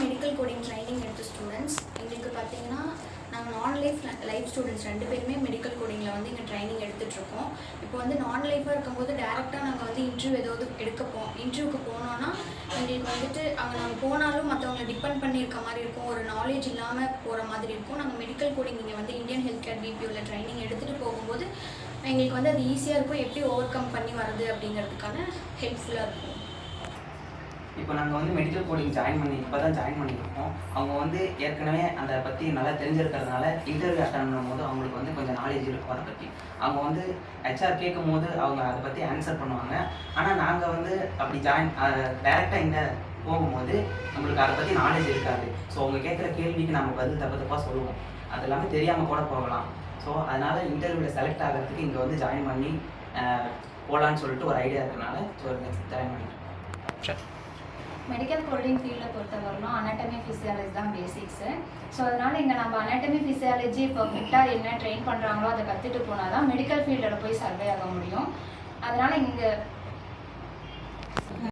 Medical coding training எடுத்த students. எங்களுக்கு பார்த்தீங்கன்னா நாங்கள் லைஃப் ஸ்டூடெண்ட்ஸ் 2 பேருமே மெடிக்கல் கோடிங்கில் இங்கே ட்ரைனிங் எடுத்துகிட்ருக்கோம். இப்போ நான் லைஃபாக இருக்கும்போது டேரெக்டாக நாங்கள் இன்டர்வியூ ஏதாவது இன்டர்வியூக்கு போனோன்னா எங்களுக்கு அங்கே நாங்கள் போனாலும் மற்றவங்களை டிபெண்ட் பண்ணியிருக்க மாதிரி இருக்கும், ஒரு நாலேஜ் இல்லாமல் போகிற மாதிரி இருக்கும். நாங்கள் மெடிக்கல் கோடிங் இங்கே இந்தியன் ஹெல்த் கேர் பிபிஓவில் ட்ரைனிங் எடுத்துகிட்டு போகும்போது எங்களுக்கு அது ஈஸியாக இருக்கும், எப்படி ஓவர் கம் பண்ணி வருது அப்படிங்கிறதுக்கான ஹெல்ப்ஃபுல்லாக இருக்கும். இப்போ நாங்கள் மெடிக்கல் கோடிங் இப்போ தான் ஜாயின் பண்ணியிருக்கோம். அவங்க ஏற்கனவே அதை பற்றி நல்லா தெரிஞ்சிருக்கிறதுனால இன்டர்வியூ அட்டன் பண்ணும்போது அவங்களுக்கு கொஞ்சம் நாலேஜ் இருக்கும் அதை பற்றி. அவங்க ஹெச்ஆர் கேட்கும் போது அவங்க அதை பற்றி ஆன்சர் பண்ணுவாங்க. ஆனால் நாங்கள் அப்படி டைரெக்டாக இங்கே போகும்போது நம்மளுக்கு அதை பற்றி நாலேஜ் இருக்காது. ஸோ அவங்க கேட்குற கேள்விக்கு நம்ம பதில் தப்பாக சொல்லுவோம், அது எல்லாமே தெரியாமல் கூட போகலாம். ஸோ அதனால் இன்டர்வியூவில் செலக்ட் ஆகிறதுக்கு இங்கே ஜாயின் பண்ணி போகலான்னு சொல்லிட்டு ஒரு ஐடியா இருக்கிறனால ஜாயின் பண்ணிட்டேன். மெடிக்கல் கோடிங் ஃபீல்டை பொறுத்தவரைக்கும் அனாட்டமி ஃபிசியாலஜி தான் பேசிக்ஸு. ஸோ அதனால் இங்கே நம்ம அனாட்டமி ஃபிசியாலஜி பர்ஃபெக்டாக என்ன ட்ரெயின் பண்ணுறாங்களோ அதை கற்றுட்டு போனால் தான் மெடிக்கல் ஃபீல்டில் போய் சர்வே ஆக முடியும். அதனால் இங்கே